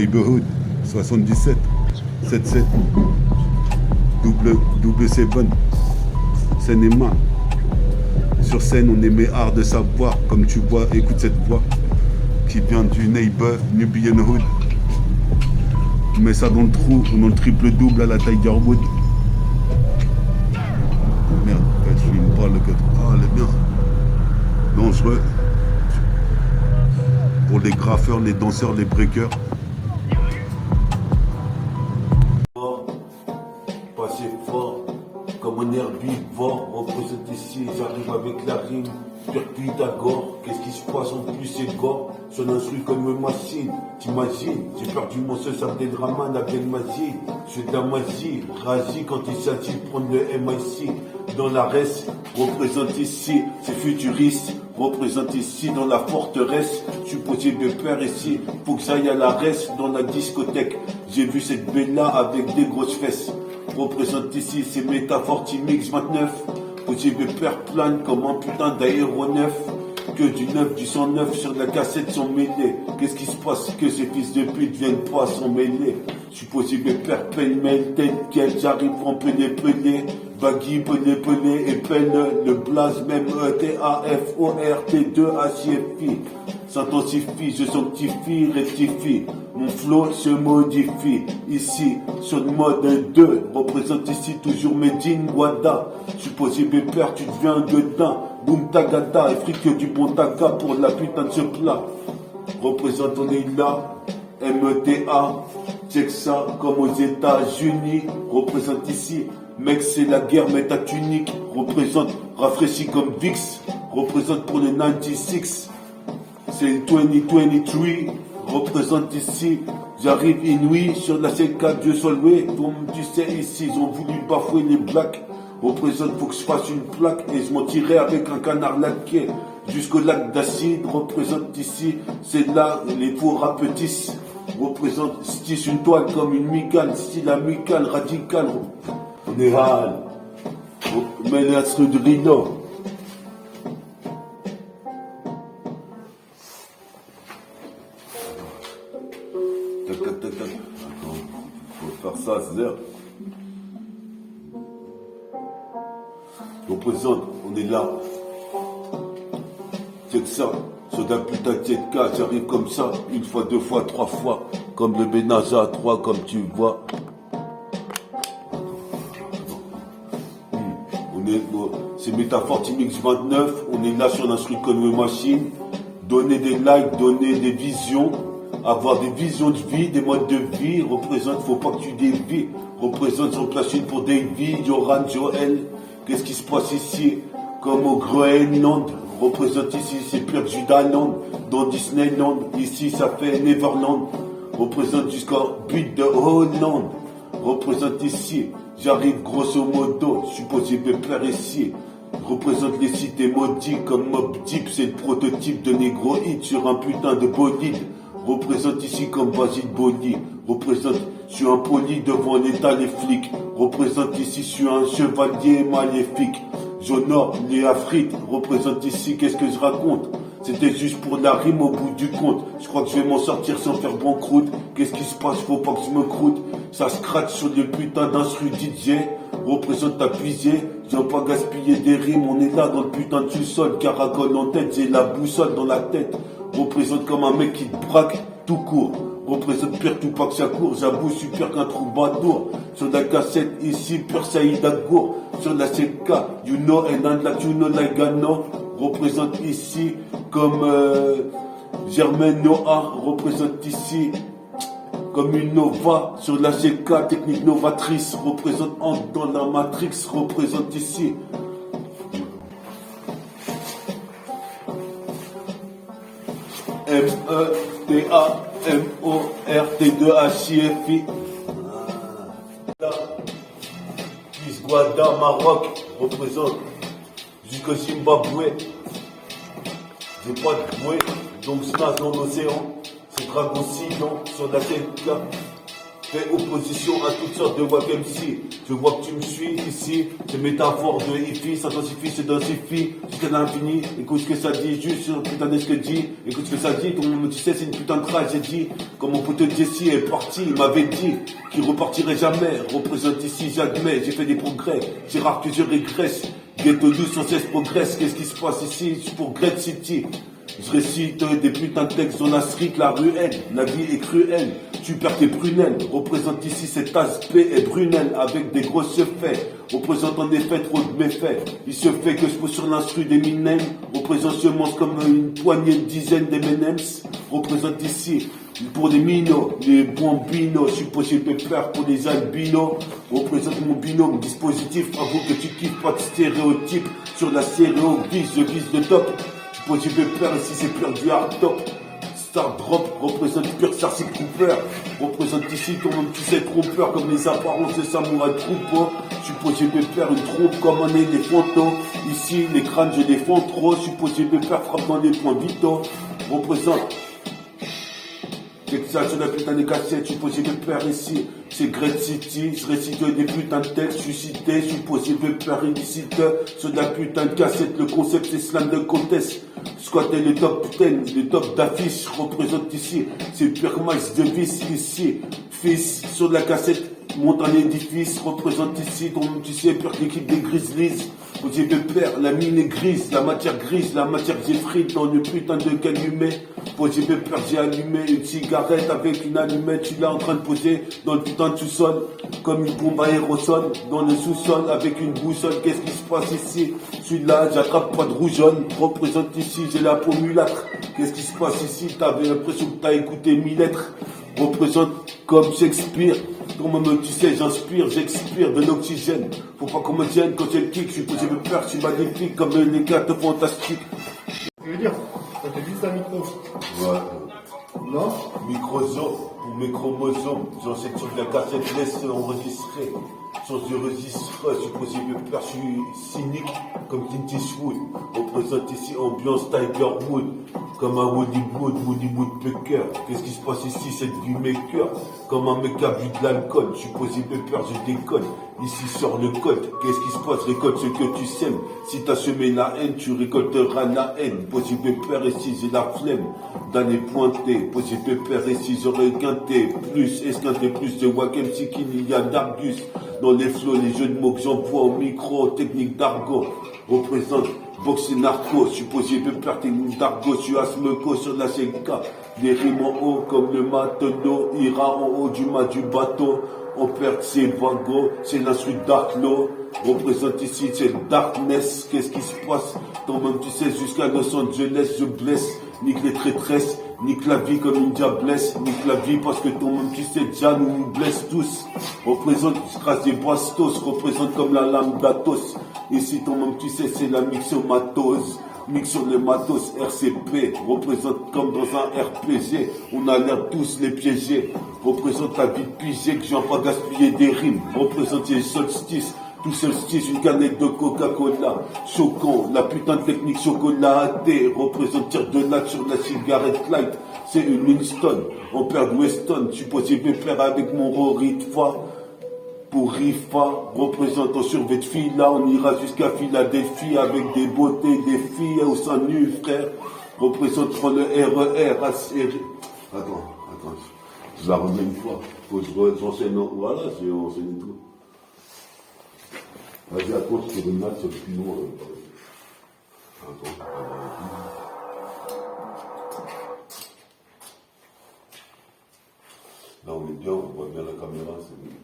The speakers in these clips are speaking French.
Neighborhood 77 77 double 7 Seine-et-Marne. Sur scène, on émet art de savoir, comme tu vois, écoute cette voix qui vient du Neighbor, Nubian Hood. On met ça dans le trou, on a le triple double à la Tiger Wood. Merde, je me parle le gars. Ah, elle est bien. Dangereux. Pour les graffeurs, les danseurs, les breakers. Passer fort, comme un herbivore, représente ici, j'arrive avec la rime, pire Pythagore, qu'est-ce qui se passe en plus c'est gore, son instru comme une machine, t'imagines, j'ai perdu mon seul Abdelrahman avec magie, je suis de la magie, razi quand il s'agit de prendre le MIC, dans la reste, représente ici, c'est futuriste, représente ici dans la forteresse, je suis possible de peur ici, faut que j'aille à la reste, dans la discothèque, j'ai vu cette bella avec des grosses fesses, représente ici, c'est métaphore Timix 29, possible de peur plane comme un putain d'aéronef, que du 9, du 109 sur la cassette sont mêlés, qu'est-ce qui se passe que ces fils de pute viennent pas s'en mêler, je suis possible de peur pêle-mêle, tel quel j'arrive en pelé, baggy, pelé, et peine, le blaze même ETAFORT2HIFI, s'intensifie, je sanctifie, rectifie, mon flow se modifie, ici, sur le mode 2, représente ici toujours Medine, Guada, je suis possible de peur, tu deviens dedans, boum tagada, et fric du bon taga pour la putain de ce plat, représente on est là, META, check ça comme aux États-Unis, représente ici, mec c'est la guerre, mets ta tunique, représente, rafraîchi comme VIX, représente pour le 96, c'est 2023, représente ici, j'arrive inouï sur la C4 Dieu Solway, comme tu sais ici, ils ont voulu bafouer les blacks, représente, faut que je fasse une plaque et je m'en tirerai avec un canard laqué, jusqu'au lac d'acide, représente ici, c'est là les faux rapetissent, représente, stisse une toile comme une migale, style amical, radical, on est hal, mais l'instru de Rino. Attends, faut faire ça, c'est-à-dire. Représente, on est là. C'est que ça, sur d'un putain de 7K, j'arrive comme ça, une fois, deux fois, trois fois, comme le Benaja 3, comme tu vois. C'est métaphore Timix 29, on est là sur l'instru comme machine, donner des likes, donner des visions, avoir des visions de vie, des modes de vie, représente, faut pas que tu dévies, représente son place une pour David, Joran, Joël, qu'est-ce qui se passe ici, comme au Groenland, représente ici, c'est pire que Judaland, dans Disneyland, ici ça fait Neverland, représente jusqu'au but de Hollande, représente ici, j'arrive grosso modo, je suis possible de plaire ici, représente les cités maudites comme Mob Deep, c'est le prototype de Negro Hit sur un putain de bolide, représente ici comme Basile Boli, représente, je suis impoli devant l'état les flics, représente ici, je suis un chevalier maléfique, j'honore les Afrites, représente ici, qu'est-ce que je raconte? C'était juste pour la rime au bout du compte. Je crois que je vais m'en sortir sans faire banqueroute. Qu'est-ce qui se passe? Faut pas que je me croûte. Ça scratch sur des putains d'instru DJ. Représente ta puisée. J'aime pas gaspiller des rimes. On est là dans le putain de sous-sol. Caracole en tête. J'ai la boussole dans la tête. Représente comme un mec qui te braque tout court. Représente pire tout pas que ça court. J'avoue, je suis pire qu'un troubadour. Sur la cassette ici, pur Saïd Agour. Sur la CK, you know, and I'm like you know like I know. Représente ici comme Germaine Noah, représente ici comme une Nova sur la GK, technique novatrice, représente entre dans la Matrix, représente ici. METAMORT2HIFI. Guada, Maroc, représente jusqu'au Zimbabwe. J'ai pas de bouée, donc je nage dans l'océan. C'est dragon sillon sur la tête. fais opposition à toutes sortes de Wack MC. Je vois que tu me suis ici, ces métaphores de hippie s'intensifient, se densifient jusqu'à l'infini. Écoute ce que ça dit, juste sur putain de ce que dit. Écoute ce que ça dit, ton nom, tu sais, c'est une putain de tragédie. Comme mon pote Jesse est parti, il m'avait dit qu'il repartirait jamais. Représente ici, j'admets, j'ai fait des progrès. C'est rare que je régresse. Ghetto 12 sans cesse progresse. Qu'est-ce qui se passe ici? Je suis pour Great City. Je récite des putains de textes dans la street, la ruelle. La vie est cruelle, tu perds tes prunelles. Représente ici cet aspect est brunel avec des grosses faits. Représente en effet trop de méfaits. Il se fait que je pose sur l'instru d'Eminem. Représente ce monstre comme une poignée, une dizaine d'M&M's. Représente ici pour les minos, les bambinos. Je suis poché pépère pour les albinos. Représente mon binôme, dispositif. Avoue que tu kiffes pas de stéréotypes. Sur la stéréo, je vise le top. Posé pépère ici c'est pur du hard top. Star drop représente pur Starship Cooper. Représente ici ton même tu sais trompeur comme les apparences de samouraï troupeau. Je suis posé pépère une trompe comme on est des fantômes. Ici les crânes je défends trop. Je suis posé pépère frappe dans les points vitaux. Représente. C'est que ça sur la putain des cassettes, je suis posé pépère ici. C'est Great City, je récite des putains de textes, je suis cité, je suis posé pépère illicite. Sur la putain de cassette, le concept c'est slam de contest. Squatter le top 10, le top d'affiche, représente ici. C'est pure max de vis ici. Fils, sur la cassette, monte un édifice, représente ici. Donc tu sais, pure l'équipe des Grizzlies. Posé pépère, la mine est grise, la matière j'ai frite dans le putain de calumet. Posé pépère, j'ai allumé une cigarette avec une allumette, tu l'as en train de poser dans le putain de sous-sol, comme une bombe aérosol, dans le sous-sol avec une boussole. Qu'est-ce qui se passe ici? Celui-là, j'attrape pas de rougeonne, représente ici, j'ai la peau mulâtre. Qu'est-ce qui se passe ici? T'avais l'impression que t'as écouté 1000 lettres. Représente comme Shakespeare. Toi-même, tu sais, j'inspire, j'expire de l'oxygène. Faut pas qu'on me tienne quand j'ai le kick. Je suis posé de peur, je suis magnifique comme les cartes fantastiques. Tu veux dire, ça fait juste un micro. Ouais. Non? Microsome ou mes chromosomes. J'en sais que sur la cassette laisse enregistrer. Sans je registre, je suis posé de peur, je suis cynique comme Clint Eastwood. Représente ici ambiance Tiger Wood. Comme un Woody Woodpecker. Qu'est-ce qui se passe ici, cette vie maker? Comme un mec a bu de l'alcool. Je suis posé de peur, je déconne. Ici sort le code. Qu'est-ce qui se passe? Récolte ce que tu sèmes. Si t'as semé la haine, tu récolteras la haine. Posé de peur ici, j'ai la flemme d'aller pointer. Posé de peur ici, j'aurais quinté plus, esquinté plus de Wack MC qu'il y a d'Argus. Dans les flots, les jeux de mots que j'envoie au micro, technique d'argot. Représente boxe et narco, je suis posé pépère, technique d'argot, je suis asmeco sur la CK. Les rimes en haut comme le matelot, ira en haut du mât du bateau. On perd ses wagons, c'est l'instru d'Arclo. Représente ici, c'est le darkness. Qu'est-ce qui se passe? Toi-même tu sais, jusqu'à Los Angeles, je blesse. Nique les traîtresses, nique la vie comme une diablesse. Nique la vie parce que toi-même tu sais, déjà nous blesse tous. Représente, je crasse des bastos. Représente comme la lame d'Athos. Ici toi-même tu sais, c'est la mixomatose. Mix sur les matos, RCP, représente comme dans un RPG, on a l'air tous les piéger, représente la vie de pigé que je viens pas gaspiller des rimes, représente les solstices, tout solstice, une canette de Coca-Cola, choquant, la putain de technique chocolaté, représente tire de lac sur la cigarette light, c'est une Winston, on perd Weston, je suis posé pépère avec mon Rory Tfa. Pour Rifa, représentant sur votre fille, là on ira jusqu'à Philadelphie avec des beautés, des filles au sein nu, frère. Représentant le RER, Attends, je la remets une fois. Faut que j'enseigne, voilà, j'ai enseigné tout. Vas-y, attends, sur une maths, c'est le plus loin. Attends. Là on est bien, on voit bien la caméra, c'est bien.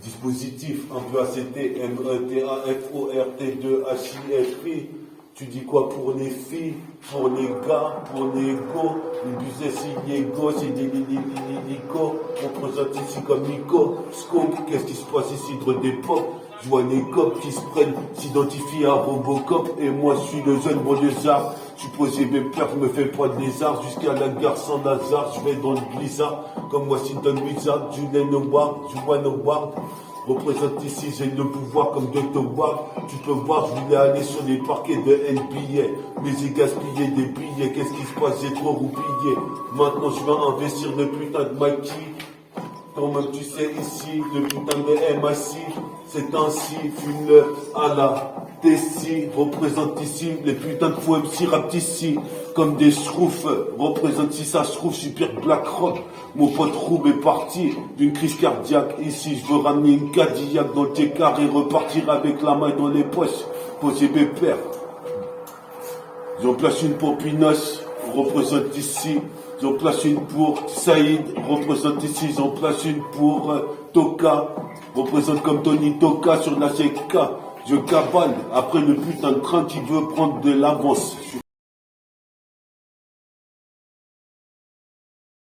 Dispositif, un peu ACT, META, FORT2, HIFI. Tu dis quoi pour les filles, pour les gars, pour les go, les business illégaux, c'est des lico. On présente ici comme Nico, Scope, qu'est-ce qui se passe ici de d'époque? Je vois les cops qui se prennent, s'identifient à Robocop, et moi je suis le jeune banlieusard. Je suis posé mes peurs, je me fais pas de lézard, jusqu'à la gare sans hasard, je vais dans le blizzard, comme Washington Wizard, Julian Howard, Juwan Howard. Représente ici, j'ai le pouvoir comme Dr. Ward. Tu peux voir, je voulais aller sur les parquets de NBA, mais j'ai gaspillé des billets. Qu'est-ce qui se passe? J'ai trop roupillé. Maintenant, je vais investir le putain de Mikey. Toi-même tu sais ici, le putain de MAC, c'est ainsi, fume-le à la Tessie, représente ici, les putains de faux MC rap ici, comme des schroufs, représente si ça schrouf, super Black Rock, mon pote Roub est parti d'une crise cardiaque, ici je veux ramener une Cadillac dans le T-car et repartir avec la main dans les poches, poser mes pères. J'en place une pour Pinos, représente ici. J'en place une pour Saïd, représente ici. J'en place une pour Toka, représente comme Tony Toka sur la CK. Je cabale après le putain de train qui veut prendre de l'avance.